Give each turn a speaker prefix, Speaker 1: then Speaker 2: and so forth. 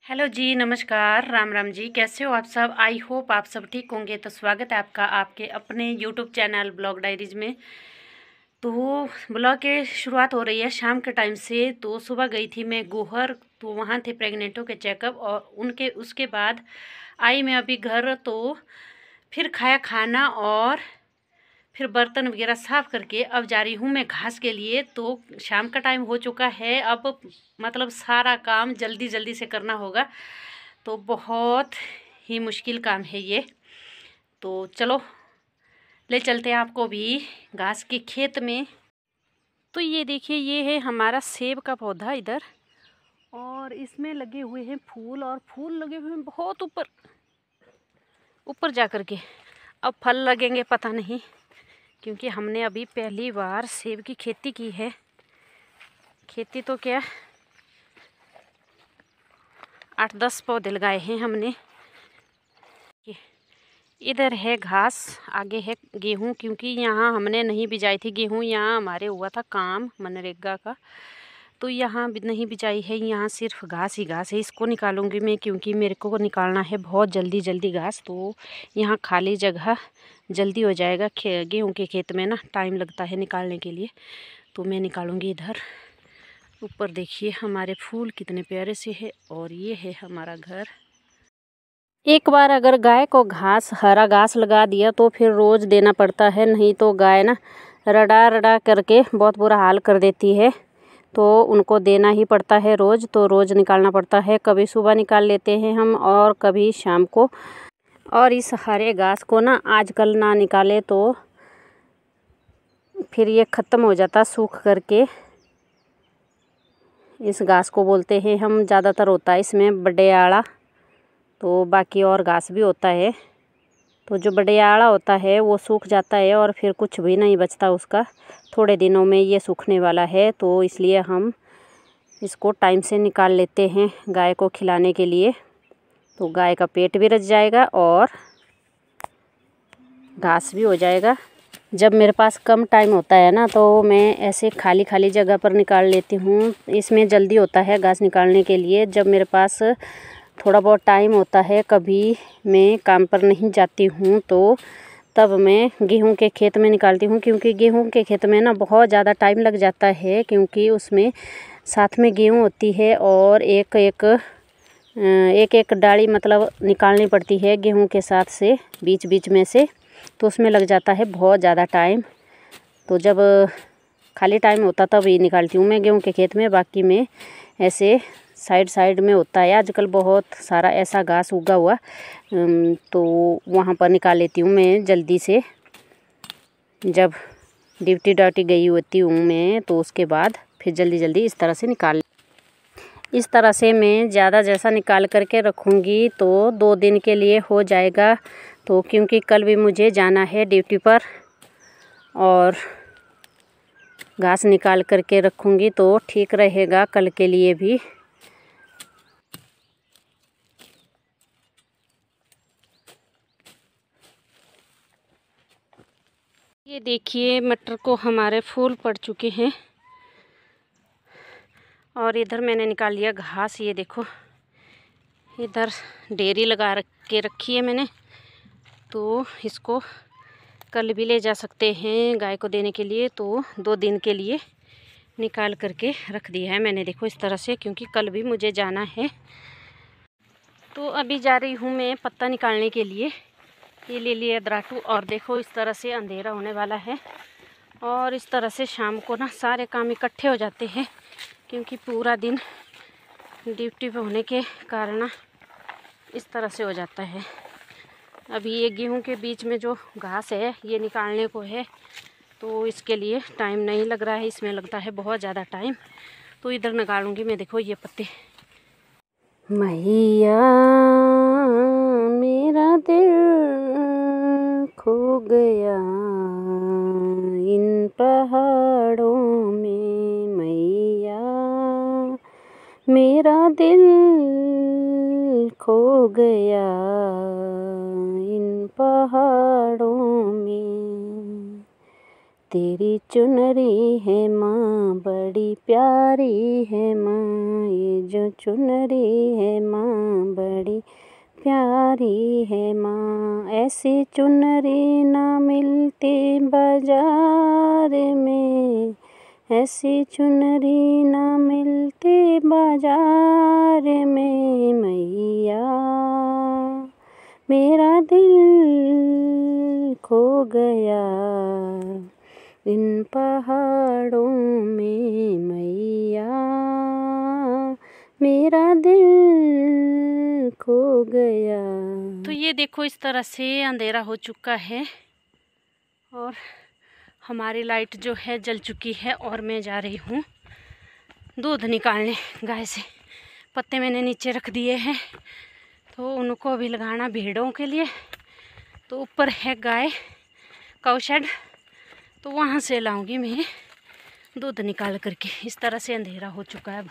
Speaker 1: Hello जी, नमस्कार, राम राम जी। कैसे हो आप सब? आई होप आप सब ठीक होंगे। तो स्वागत है आपका आपके अपने यूट्यूब चैनल ब्लॉग डायरीज में। तो ब्लॉग की शुरुआत हो रही है शाम के टाइम से। तो सुबह गई थी मैं गोहर, तो वहाँ थे प्रेग्नेंटों के चेकअप, और उनके उसके बाद आई मैं अभी घर। तो फिर खाया खाना और फिर बर्तन वगैरह साफ़ करके अब जा रही हूँ मैं घास के लिए। तो शाम का टाइम हो चुका है, अब मतलब सारा काम जल्दी जल्दी से करना होगा। तो बहुत ही मुश्किल काम है ये। तो चलो ले चलते हैं आपको भी घास के खेत में। तो ये देखिए, ये है हमारा सेब का पौधा इधर, और इसमें लगे हुए हैं फूल, और फूल लगे हुए हैं बहुत ऊपर ऊपर जा कर के। अब फल लगेंगे पता नहीं, क्योंकि हमने अभी पहली बार सेब की खेती की है। खेती तो क्या 8-10 पौधे लगाए हैं हमने। इधर है घास, आगे है गेहूं, क्योंकि यहाँ हमने नहीं बिजाई थी गेहूं। यहाँ हमारे हुआ था काम मनरेगा का, तो यहाँ भी नहीं बिजाई है। यहाँ सिर्फ घास ही घास है। इसको निकालूंगी मैं, क्योंकि मेरे को निकालना है बहुत जल्दी जल्दी घास। तो यहाँ खाली जगह जल्दी हो जाएगा। गेहूं के खेत में ना टाइम लगता है निकालने के लिए, तो मैं निकालूंगी इधर। ऊपर देखिए हमारे फूल कितने प्यारे से है, और ये है हमारा घर। एक बार अगर गाय को घास, हरा घास लगा दिया तो फिर रोज़ देना पड़ता है, नहीं तो गाय ना रड़ा रड़ा करके बहुत बुरा हाल कर देती है। तो उनको देना ही पड़ता है रोज़, तो रोज़ निकालना पड़ता है। कभी सुबह निकाल लेते हैं हम, और कभी शाम को। और इस हरे घास को ना आजकल ना निकाले तो फिर ये ख़त्म हो जाता सूख करके। इस घास को बोलते हैं हम, ज़्यादातर होता है इसमें बडेयाड़ा, तो बाकी और घास भी होता है। तो जो बडेयाड़ा होता है वो सूख जाता है, और फिर कुछ भी नहीं बचता उसका। थोड़े दिनों में ये सूखने वाला है, तो इसलिए हम इसको टाइम से निकाल लेते हैं गाय को खिलाने के लिए। तो गाय का पेट भी रच जाएगा और घास भी हो जाएगा। जब मेरे पास कम टाइम होता है ना, तो मैं ऐसे खाली खाली जगह पर निकाल लेती हूँ। इसमें जल्दी होता है घास निकालने के लिए। जब मेरे पास थोड़ा बहुत टाइम होता है, कभी मैं काम पर नहीं जाती हूँ, तो तब मैं गेहूं के खेत में निकालती हूँ। क्योंकि गेहूं के खेत में ना बहुत ज़्यादा टाइम लग जाता है, क्योंकि उसमें साथ में गेहूं होती है, और एक एक डाली मतलब निकालनी पड़ती है गेहूं के साथ से, बीच बीच में से। तो उसमें लग जाता है बहुत ज़्यादा टाइम। तो जब खाली टाइम होता तब ही निकालती हूँ मैं गेहूं के खेत में। बाकी में ऐसे साइड साइड में होता है आजकल बहुत सारा ऐसा घास उगा हुआ, तो वहाँ पर निकाल लेती हूँ मैं जल्दी से। जब ड्यूटी गई होती हूँ मैं, तो उसके बाद फिर जल्दी जल्दी इस तरह से निकाल। इस तरह से मैं ज़्यादा जैसा निकाल करके रखूँगी तो 2 दिन के लिए हो जाएगा। तो क्योंकि कल भी मुझे जाना है ड्यूटी पर, और घास निकाल करके रखूँगी तो ठीक रहेगा कल के लिए भी। ये देखिए मटर को हमारे फूल पड़ चुके हैं, और इधर मैंने निकाल लिया घास। ये देखो इधर डेयरी लगा के रखी है मैंने, तो इसको कल भी ले जा सकते हैं गाय को देने के लिए। तो 2 दिन के लिए निकाल करके रख दिया है मैंने, देखो इस तरह से, क्योंकि कल भी मुझे जाना है। तो अभी जा रही हूँ मैं पत्ता निकालने के लिए। ये ले लिया दराटू, और देखो इस तरह से अंधेरा होने वाला है, और इस तरह से शाम को ना सारे काम इकट्ठे हो जाते हैं, क्योंकि पूरा दिन ड्यूटी पे होने के कारण इस तरह से हो जाता है। अभी ये गेहूं के बीच में जो घास है ये निकालने को है, तो इसके लिए टाइम नहीं लग रहा है, इसमें लगता है बहुत ज़्यादा टाइम। तो इधर निकालूंगी मैं, देखो ये पत्ते। मैया मेरा दिल खो गया इन पहाड़ों में, मैया मेरा दिल खो गया इन पहाड़ों में। तेरी चुनरी है माँ बड़ी प्यारी है माँ, ये जो चुनरी है माँ प्यारी है माँ। ऐसी चुनरी ना मिलती बाजार में, ऐसी चुनरी ना मिलती बाजार में मैया। मेरा दिल खो गया इन पहाड़ों में मैया, मेरा दिल खो गया। तो ये देखो इस तरह से अंधेरा हो चुका है और हमारी लाइट जो है जल चुकी है और मैं जा रही हूँ दूध निकालने गाय से। पत्ते मैंने नीचे रख दिए हैं तो उनको अभी लगाना भेड़ों के लिए। तो ऊपर है गाय काऊ शेड, तो वहाँ से लाऊंगी मैं दूध निकाल करके। इस तरह से अंधेरा हो चुका है अब।